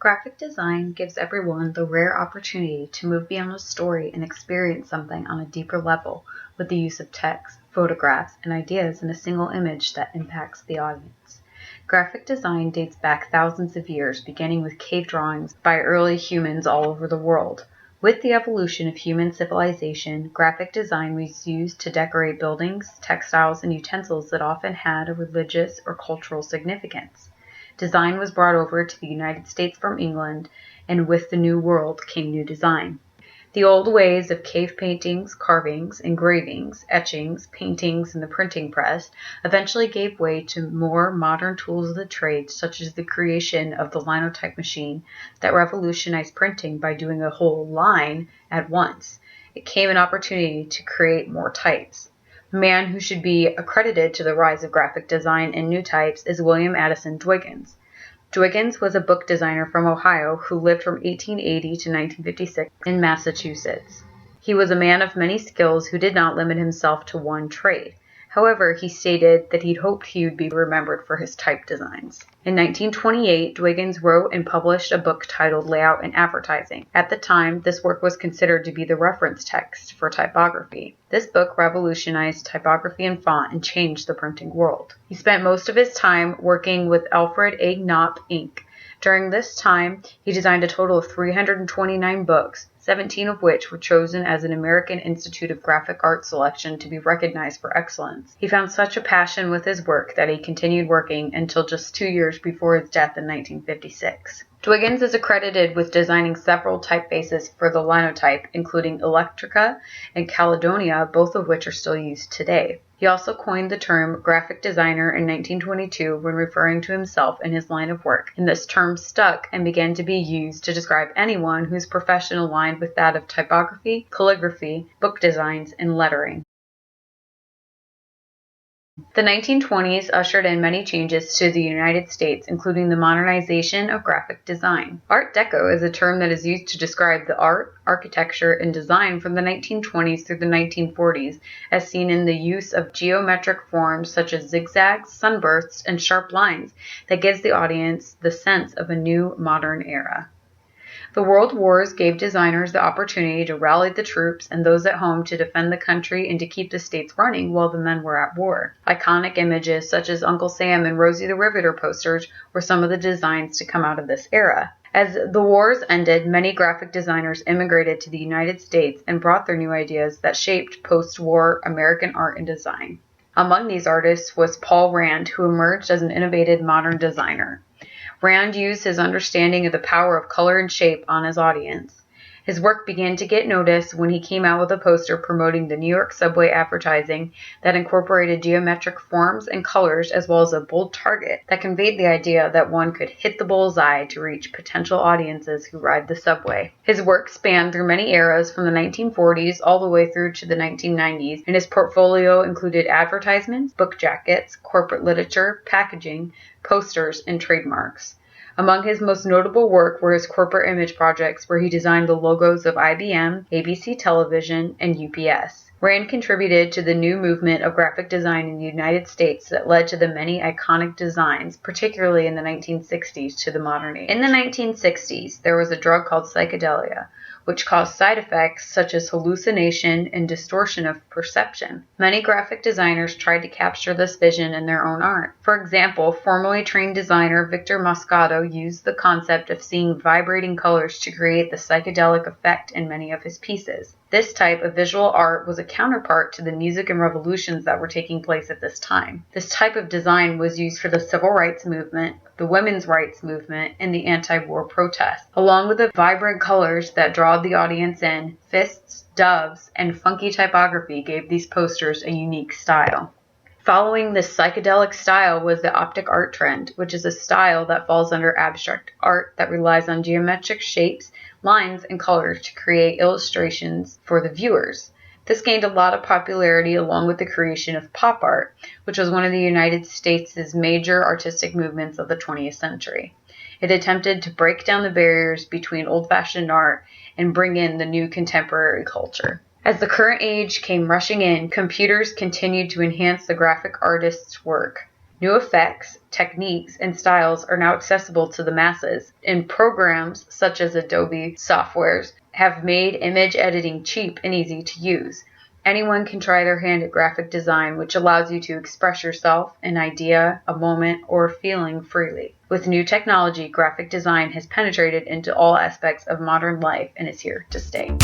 Graphic design gives everyone the rare opportunity to move beyond a story and experience something on a deeper level with the use of text, photographs, and ideas in a single image that impacts the audience. Graphic design dates back thousands of years, beginning with cave drawings by early humans all over the world. With the evolution of human civilization, graphic design was used to decorate buildings, textiles, and utensils that often had a religious or cultural significance. Design was brought over to the United States from England, and with the New World came new design. The old ways of cave paintings, carvings, engravings, etchings, paintings, and the printing press eventually gave way to more modern tools of the trade, such as the creation of the linotype machine that revolutionized printing by doing a whole line at once. It came an opportunity to create more types. The man who should be accredited to the rise of graphic design and new types is William Addison Dwiggins. Dwiggins was a book designer from Ohio who lived from 1880 to 1956 in Massachusetts. He was a man of many skills who did not limit himself to one trade. However, he stated that he'd hoped he would be remembered for his type designs. In 1928, Dwiggins wrote and published a book titled Layout and Advertising. At the time, this work was considered to be the reference text for typography. This book revolutionized typography and font and changed the printing world. He spent most of his time working with Alfred A. Knopf Inc. During this time, he designed a total of 329 books, 17 of which were chosen as an American Institute of Graphic Art selection to be recognized for excellence. He found such a passion with his work that he continued working until just 2 years before his death in 1956. Dwiggins is accredited with designing several typefaces for the linotype, including Electrica and Caledonia, both of which are still used today. He also coined the term graphic designer in 1922 when referring to himself and his line of work, and this term stuck and began to be used to describe anyone whose profession aligned with that of typography, calligraphy, book designs, and lettering. The 1920s ushered in many changes to the United States, including the modernization of graphic design. Art Deco is a term that is used to describe the art, architecture, and design from the 1920s through the 1940s, as seen in the use of geometric forms such as zigzags, sunbursts, and sharp lines that gives the audience the sense of a new modern era. The World Wars gave designers the opportunity to rally the troops and those at home to defend the country and to keep the states running while the men were at war. Iconic images such as Uncle Sam and Rosie the Riveter posters were some of the designs to come out of this era. As the wars ended, many graphic designers immigrated to the United States and brought their new ideas that shaped post-war American art and design. Among these artists was Paul Rand, who emerged as an innovative modern designer. Rand used his understanding of the power of color and shape on his audience. His work began to get noticed when he came out with a poster promoting the New York subway advertising that incorporated geometric forms and colors as well as a bold target that conveyed the idea that one could hit the bullseye to reach potential audiences who ride the subway. His work spanned through many eras from the 1940s all the way through to the 1990s, and his portfolio included advertisements, book jackets, corporate literature, packaging, posters, and trademarks. Among his most notable work were his corporate image projects, where he designed the logos of IBM, ABC Television, and UPS. Rand contributed to the new movement of graphic design in the United States that led to the many iconic designs, particularly in the 1960s to the modern age. In the 1960s, there was a drug called psychedelia, which caused side effects such as hallucination and distortion of perception. Many graphic designers tried to capture this vision in their own art. For example, formerly trained designer Victor Moscato used the concept of seeing vibrating colors to create the psychedelic effect in many of his pieces. This type of visual art was a counterpart to the music and revolutions that were taking place at this time. This type of design was used for the civil rights movement, the women's rights movement, and the anti-war protests. Along with the vibrant colors that drawed the audience in, fists, doves, and funky typography gave these posters a unique style. Following this psychedelic style was the optic art trend, which is a style that falls under abstract art that relies on geometric shapes, lines, and colors to create illustrations for the viewers. This gained a lot of popularity along with the creation of pop art, which was one of the United States' major artistic movements of the 20th century. It attempted to break down the barriers between old-fashioned art and bring in the new contemporary culture. As the current age came rushing in, computers continued to enhance the graphic artist's work. New effects, techniques, and styles are now accessible to the masses, and programs such as Adobe softwares have made image editing cheap and easy to use. Anyone can try their hand at graphic design, which allows you to express yourself, an idea, a moment, or a feeling freely. With new technology, graphic design has penetrated into all aspects of modern life and is here to stay.